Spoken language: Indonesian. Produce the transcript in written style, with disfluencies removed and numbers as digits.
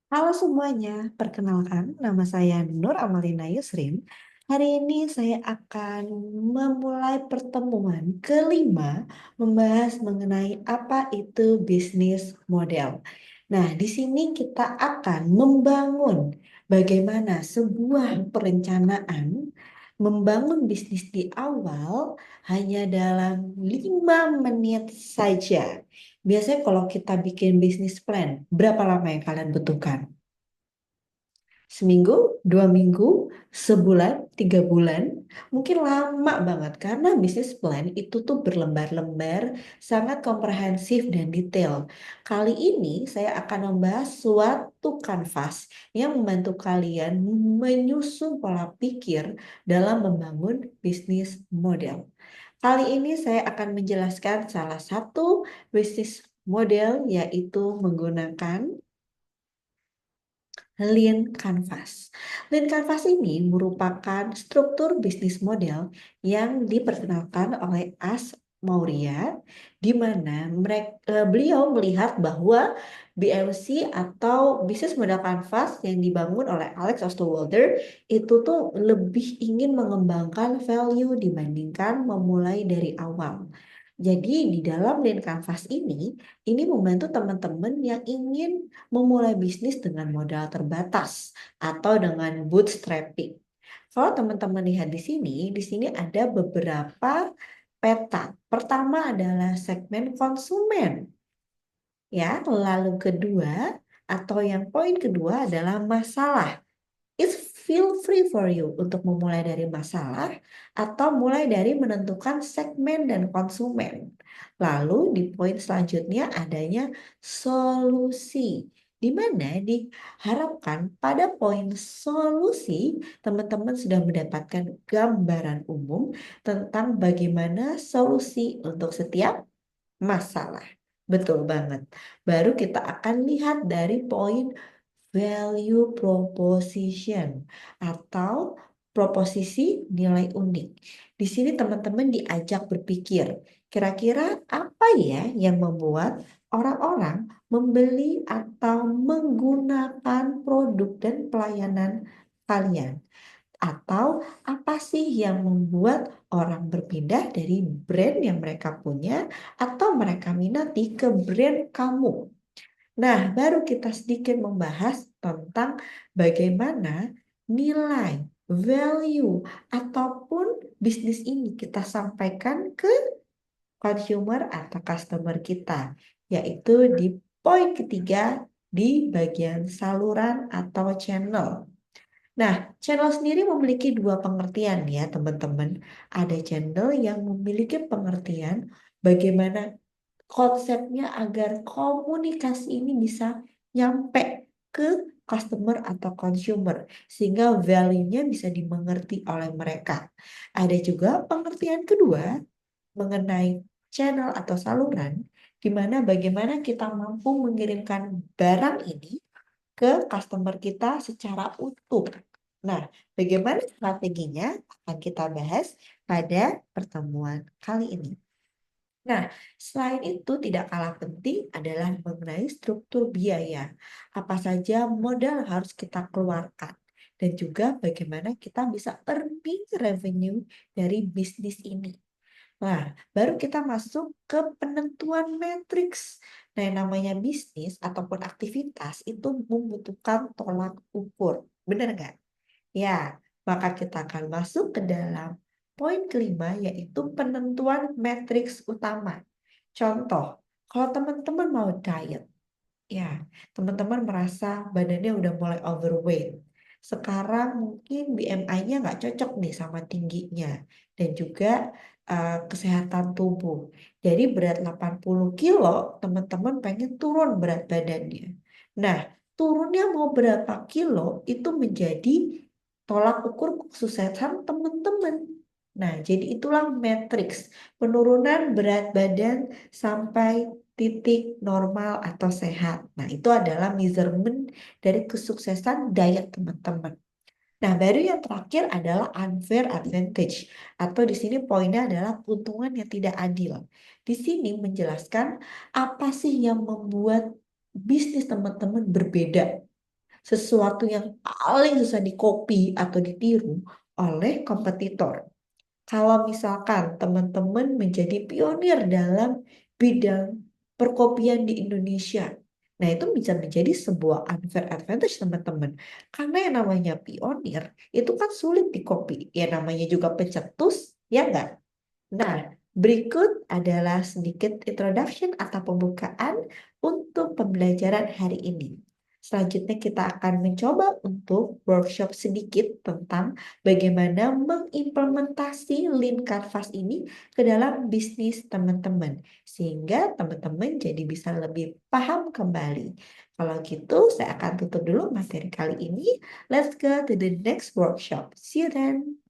Halo semuanya, perkenalkan nama saya Nur Amalina Yusrin. Hari ini saya akan memulai pertemuan kelima membahas mengenai apa itu bisnis model. Nah, di sini kita akan membangun bagaimana sebuah perencanaan membangun bisnis di awal hanya dalam 5 menit saja. Biasanya kalau kita bikin bisnis plan, berapa lama yang kalian butuhkan? Seminggu, 2 minggu, sebulan, 3 bulan, mungkin lama banget karena bisnis plan itu tuh berlembar-lembar, sangat komprehensif dan detail. Kali ini saya akan membahas suatu kanvas yang membantu kalian menyusun pola pikir dalam membangun bisnis model. Kali ini saya akan menjelaskan salah satu bisnis model yaitu menggunakan Lean Canvas. Lean Canvas ini merupakan struktur bisnis model yang diperkenalkan oleh As Maurya, di mana beliau melihat bahwa BMC atau bisnis model canvas yang dibangun oleh Alex Osterwalder itu tuh lebih ingin mengembangkan value dibandingkan memulai dari awal. Jadi di dalam Lean Canvas ini membantu teman-teman yang ingin memulai bisnis dengan modal terbatas atau dengan bootstrapping. Kalau teman-teman lihat di sini ada beberapa peta. Pertama adalah segmen konsumen, ya. Lalu kedua atau yang poin kedua adalah masalah. It's feel free for you untuk memulai dari masalah atau mulai dari menentukan segmen dan konsumen. Lalu di poin selanjutnya adanya solusi, di mana diharapkan pada poin solusi teman-teman sudah mendapatkan gambaran umum tentang bagaimana solusi untuk setiap masalah. Betul banget. Baru kita akan lihat dari poin value proposition atau proposisi nilai unik. Di sini teman-teman diajak berpikir, kira-kira apa ya yang membuat orang-orang membeli atau menggunakan produk dan pelayanan kalian? Atau apa sih yang membuat orang berpindah dari brand yang mereka punya atau mereka minati ke brand kamu? Nah, baru kita sedikit membahas tentang bagaimana nilai, value, ataupun bisnis ini kita sampaikan ke consumer atau customer kita, yaitu di poin ketiga di bagian saluran atau channel. Nah, channel sendiri memiliki dua pengertian ya teman-teman. Ada channel yang memiliki pengertian bagaimana konsepnya agar komunikasi ini bisa nyampe ke customer atau consumer sehingga value-nya bisa dimengerti oleh mereka. Ada juga pengertian kedua mengenai channel atau saluran di mana bagaimana kita mampu mengirimkan barang ini ke customer kita secara utuh. Nah, bagaimana strateginya akan kita bahas pada pertemuan kali ini. Nah, selain itu tidak kalah penting adalah mengenai struktur biaya. Apa saja modal yang harus kita keluarkan dan juga bagaimana kita bisa earning revenue dari bisnis ini. Nah, baru kita masuk ke penentuan matriks. Nah, yang namanya bisnis ataupun aktivitas itu membutuhkan tolak ukur. Benar nggak? Ya, maka kita akan masuk ke dalam poin kelima yaitu penentuan matriks utama. Contoh, kalau teman-teman mau diet, ya, teman-teman merasa badannya udah mulai overweight. Sekarang mungkin BMI-nya nggak cocok nih sama tingginya dan juga kesehatan tubuh. Jadi berat 80 kilo, teman-teman pengen turun berat badannya. Nah, turunnya mau berapa kilo itu menjadi tolak ukur kesuksesan teman-teman. Nah, jadi itulah matriks penurunan berat badan sampai titik normal atau sehat. Nah, itu adalah measurement dari kesuksesan diet teman-teman. Nah, baru yang terakhir adalah unfair advantage atau di sini poinnya adalah keuntungan yang tidak adil. Di sini menjelaskan apa sih yang membuat bisnis teman-teman berbeda. sesuatu yang paling susah di-copy atau ditiru oleh kompetitor. Kalau misalkan teman-teman menjadi pionir dalam bidang perkopian di Indonesia, nah itu bisa menjadi sebuah unfair advantage teman-teman. Karena yang namanya pionir itu kan sulit di-copy. Ya namanya juga pencetus, ya enggak? Nah, berikut adalah sedikit introduction atau pembukaan untuk pembelajaran hari ini. Selanjutnya kita akan mencoba untuk workshop sedikit tentang bagaimana mengimplementasi Lean Canvas ini ke dalam bisnis teman-teman. Sehingga teman-teman jadi bisa lebih paham kembali. Kalau gitu, saya akan tutup dulu materi kali ini. Let's go to the next workshop. See you then.